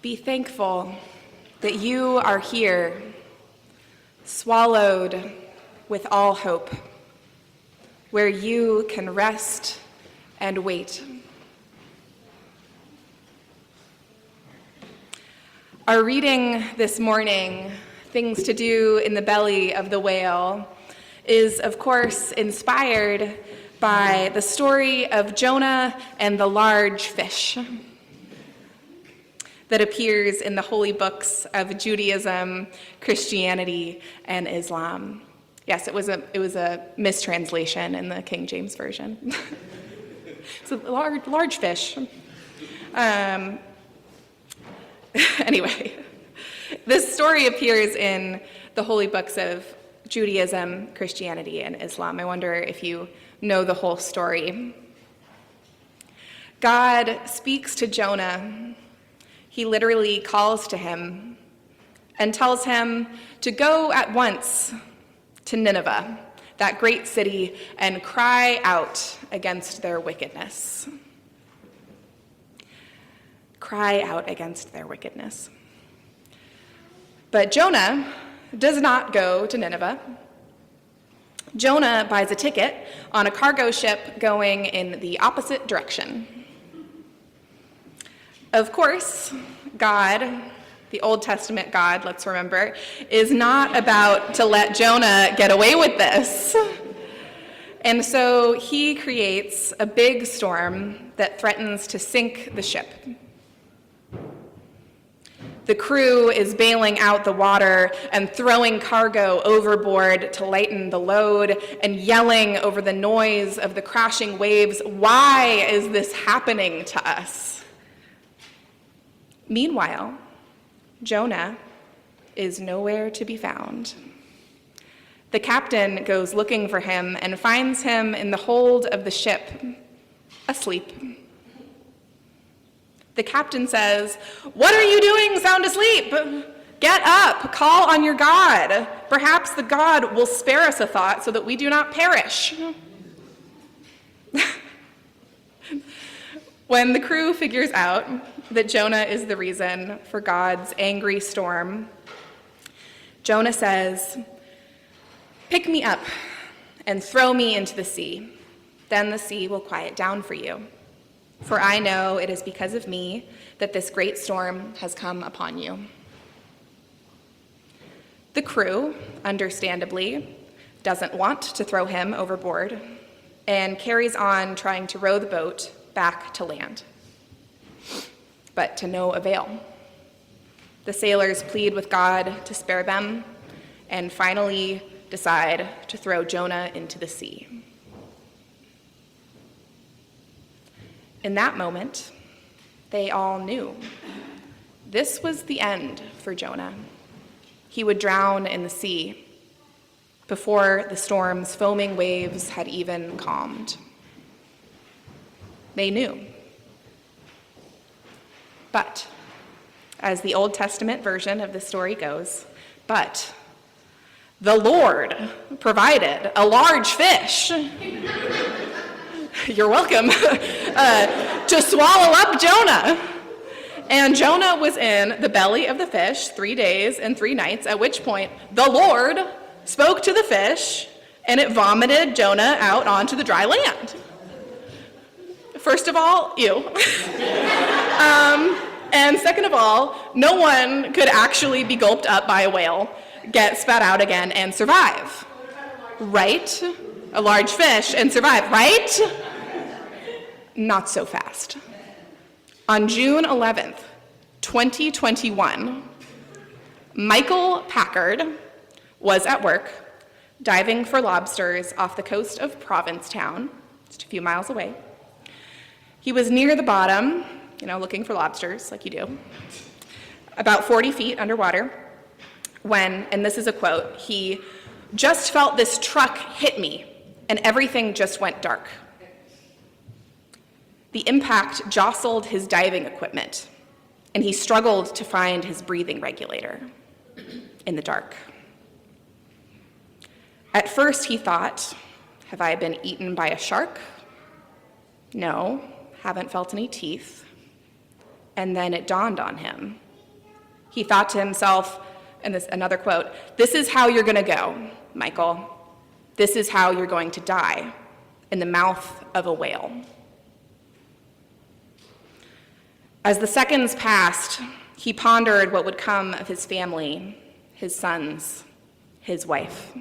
Be thankful that you are here, swallowed with all hope, where you can rest and wait. Our reading this morning, Things to Do in the Belly of the Whale, is of course inspired by the story of Jonah and the large fish that appears in the holy books of Judaism, Christianity, and Islam. Yes, it was a mistranslation in the King James Version. It's a large fish. Anyway, this story appears in the holy books of Judaism, Christianity, and Islam. I wonder if you know the whole story. God speaks to Jonah. He literally calls to him and tells him to go at once to Nineveh, that great city, and cry out against their wickedness. Cry out against their wickedness. But Jonah does not go to Nineveh. Jonah buys a ticket on a cargo ship going in the opposite direction. Of course, God, the Old Testament God, let's remember, is not about to let Jonah get away with this. And so he creates a big storm that threatens to sink the ship. The crew is bailing out the water and throwing cargo overboard to lighten the load and yelling over the noise of the crashing waves, "Why is this happening to us?" Meanwhile, Jonah is nowhere to be found. The captain goes looking for him and finds him in the hold of the ship, asleep. The captain says, "What are you doing sound asleep? Get up, call on your God. Perhaps the God will spare us a thought so that we do not perish." When the crew figures out that Jonah is the reason for God's angry storm, Jonah says, "Pick me up and throw me into the sea. Then the sea will quiet down for you. For I know it is because of me that this great storm has come upon you." The crew, understandably, doesn't want to throw him overboard and carries on trying to row the boat back to land. But to no avail. The sailors plead with God to spare them and finally decide to throw Jonah into the sea. In that moment, they all knew this was the end for Jonah. He would drown in the sea before the storm's foaming waves had even calmed. They knew. But, as the Old Testament version of the story goes, but the Lord provided a large fish. You're welcome. To swallow up Jonah. And Jonah was in the belly of the fish 3 days and 3 nights, at which point the Lord spoke to the fish and it vomited Jonah out onto the dry land. First of all, ew. And second of all, no one could actually be gulped up by a whale, get spat out again, and survive. Right? A large fish and survive, right? Not so fast. On June 11th, 2021, Michael Packard was at work diving for lobsters off the coast of Provincetown, just a few miles away. He was near the bottom, looking for lobsters, like you do, about 40 feet underwater, when, and this is a quote, he just felt this truck hit me, and everything just went dark. The impact jostled his diving equipment, and he struggled to find his breathing regulator in the dark. At first he thought, have I been eaten by a shark? No, haven't felt any teeth. And then it dawned on him, He thought to himself, and this another quote, "This is how you're going to go, Michael. This is how you're going to die, in the mouth of a whale." As the seconds passed, he pondered what would come of his family, his sons, his wife.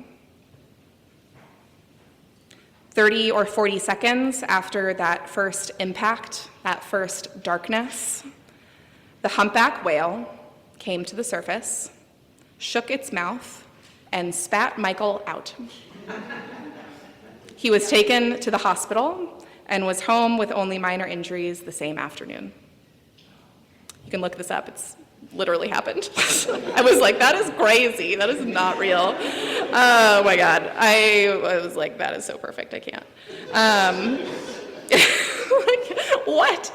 30 or 40 seconds after that first impact, that first darkness, the humpback whale came to the surface, shook its mouth, and spat Michael out. He was taken to the hospital and was home with only minor injuries the same afternoon. You can look this up. It's literally happened. I was like, that is crazy. That is not real. Oh my God. I was like, that is so perfect. I can't. Like, what?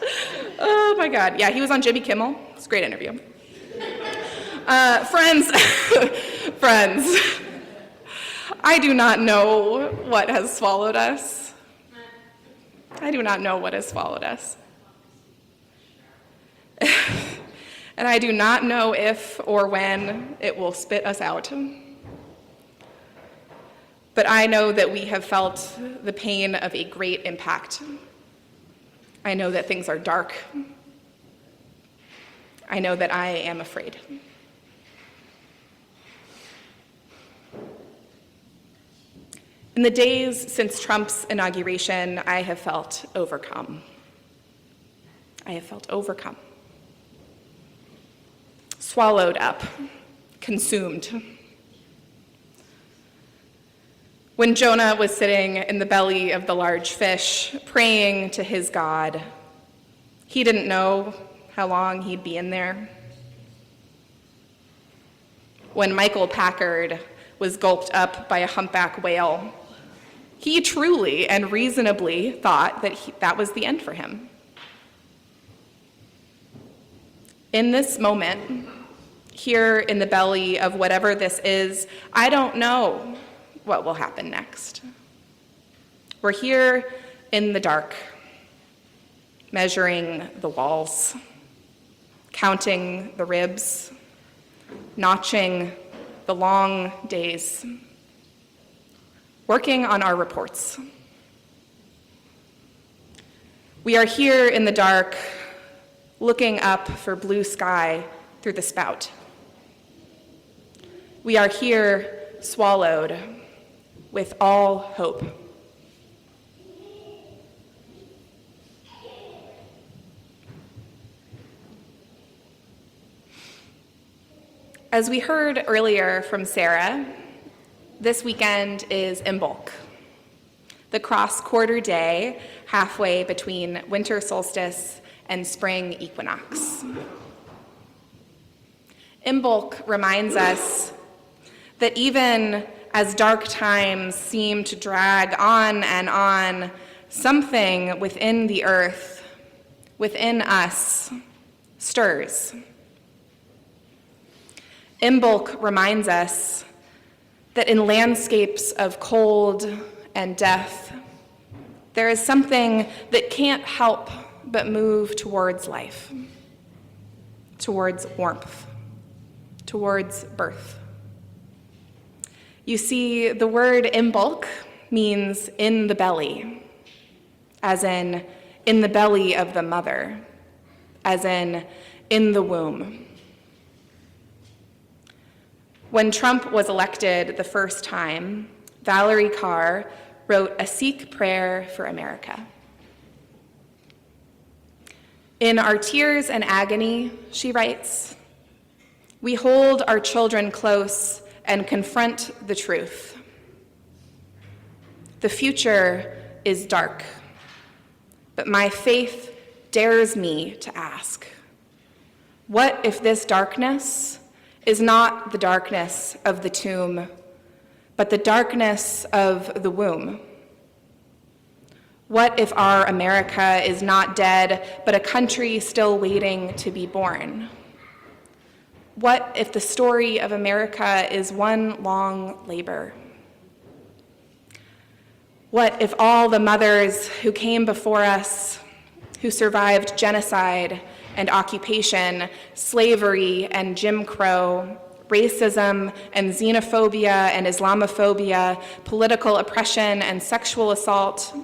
Oh my God. Yeah, he was on Jimmy Kimmel. It's a great interview. Friends, I do not know what has swallowed us. I do not know what has swallowed us. And I do not know if or when it will spit us out. But I know that we have felt the pain of a great impact. I know that things are dark. I know that I am afraid. In the days since Trump's inauguration, I have felt overcome. I have felt overcome. Swallowed up, consumed. When Jonah was sitting in the belly of the large fish, praying to his God, he didn't know how long he'd be in there. When Michael Packard was gulped up by a humpback whale, he truly and reasonably thought that that was the end for him. In this moment, here in the belly of whatever this is, I don't know what will happen next. We're here in the dark, measuring the walls, counting the ribs, notching the long days, working on our reports. We are here in the dark, looking up for blue sky through the spout. We are here swallowed with all hope. As we heard earlier from Sarah, this weekend is Imbolc, the cross-quarter day halfway between winter solstice and spring equinox. Imbolc reminds us that even as dark times seem to drag on and on, something within the earth, within us, stirs. Imbolc reminds us that in landscapes of cold and death, there is something that can't help but move towards life, towards warmth, towards birth. You see, the word Imbolc means in the belly, as in the belly of the mother, as in the womb. When Trump was elected the first time, Valerie Carr wrote a Sikh prayer for America. In our tears and agony, she writes, we hold our children close and confront the truth. The future is dark, but my faith dares me to ask, what if this darkness is not the darkness of the tomb, but the darkness of the womb? What if our America is not dead, but a country still waiting to be born? What if the story of America is one long labor? What if all the mothers who came before us, who survived genocide and occupation, slavery and Jim Crow, racism and xenophobia and Islamophobia, political oppression and sexual assault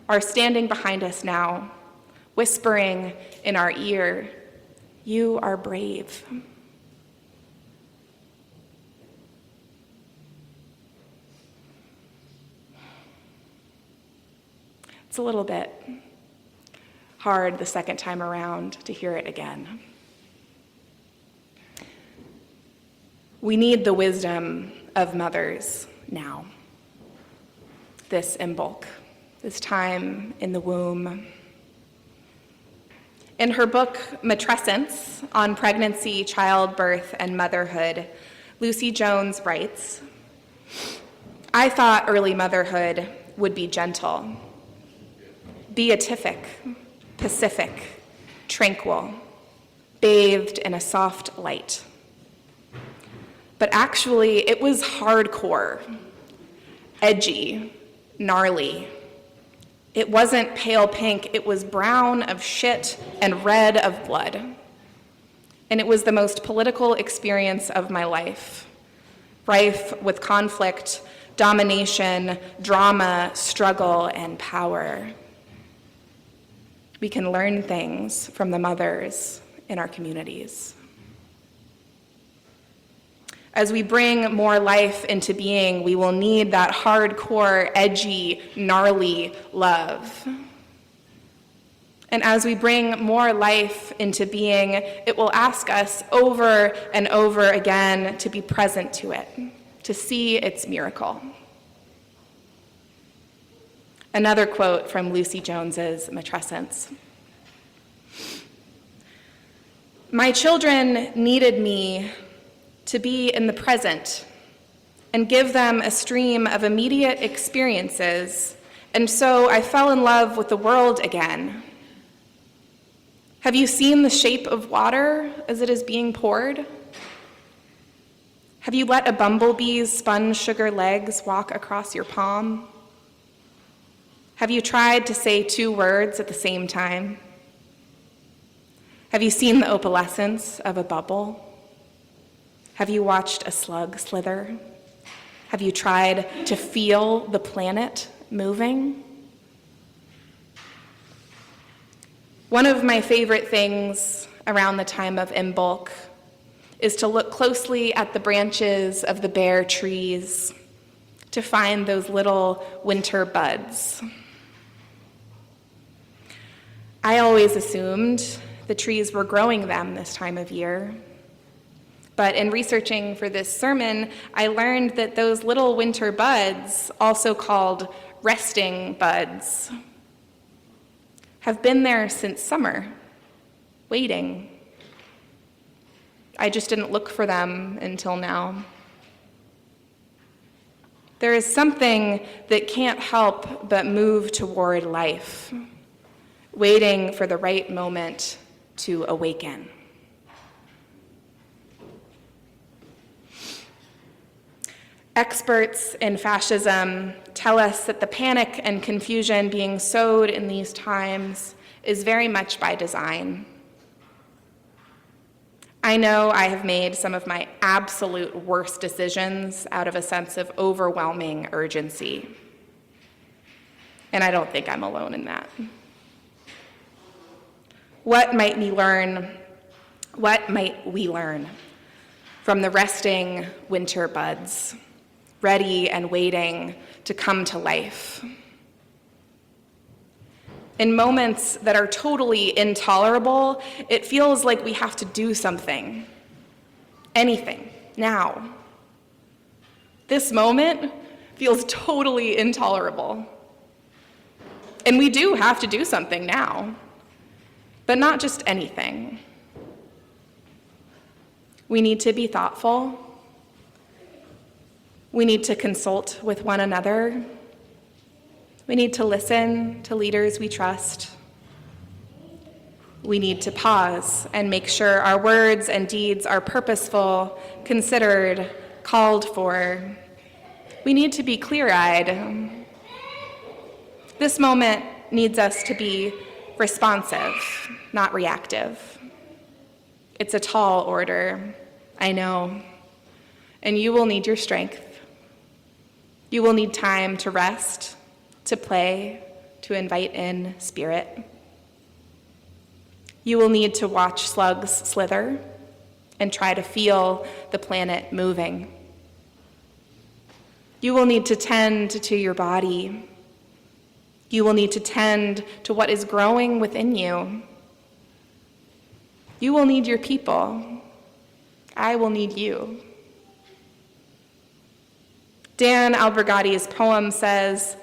are standing behind us now, whispering in our ear, "You are brave." It's a little bit hard the second time around to hear it again. We need the wisdom of mothers now. This Imbolc, this time in the womb. In her book, Matrescence, on pregnancy, childbirth, and motherhood, Lucy Jones writes, "I thought early motherhood would be gentle, beatific, pacific, tranquil, bathed in a soft light. But actually, it was hardcore, edgy, gnarly. It wasn't pale pink, it was brown of shit and red of blood. And it was the most political experience of my life, rife with conflict, domination, drama, struggle, and power." We can learn things from the mothers in our communities. As we bring more life into being, we will need that hardcore, edgy, gnarly love. And as we bring more life into being, it will ask us over and over again to be present to it, to see its miracle. Another quote from Lucy Jones's Matrescence. "My children needed me to be in the present and give them a stream of immediate experiences, and so I fell in love with the world again. Have you seen the shape of water as it is being poured? Have you let a bumblebee's spun sugar legs walk across your palm? Have you tried to say 2 words at the same time? Have you seen the opalescence of a bubble? Have you watched a slug slither? Have you tried to feel the planet moving?" One of my favorite things around the time of Imbolc is to look closely at the branches of the bare trees to find those little winter buds. I always assumed the trees were growing them this time of year. But in researching for this sermon, I learned that those little winter buds, also called resting buds, have been there since summer, waiting. I just didn't look for them until now. There is something that can't help but move toward life, waiting for the right moment to awaken. Experts in fascism tell us that the panic and confusion being sowed in these times is very much by design. I know I have made some of my absolute worst decisions out of a sense of overwhelming urgency, and I don't think I'm alone in that. What might we learn from the resting winter buds, ready and waiting to come to life? In moments that are totally intolerable, it feels like we have to do something, anything, now. This moment feels totally intolerable. And we do have to do something now, but not just anything. We need to be thoughtful. We need to consult with one another. We need to listen to leaders we trust. We need to pause and make sure our words and deeds are purposeful, considered, called for. We need to be clear-eyed. This moment needs us to be responsive, not reactive. It's a tall order, I know, and you will need your strength. You will need time to rest, to play, to invite in spirit. You will need to watch slugs slither and try to feel the planet moving. You will need to tend to your body. You will need to tend to what is growing within you. You will need your people. I will need you. Dan Albergatti's poem says,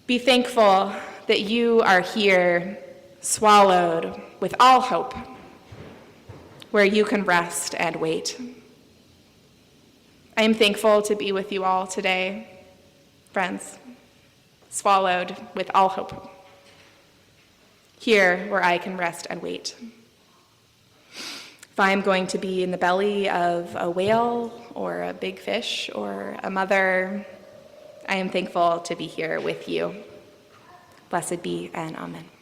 "Be thankful that you are here, swallowed with all hope, where you can rest and wait." I am thankful to be with you all today, friends, swallowed with all hope, here where I can rest and wait. If I'm going to be in the belly of a whale or a big fish or a mother, I am thankful to be here with you. Blessed be and amen.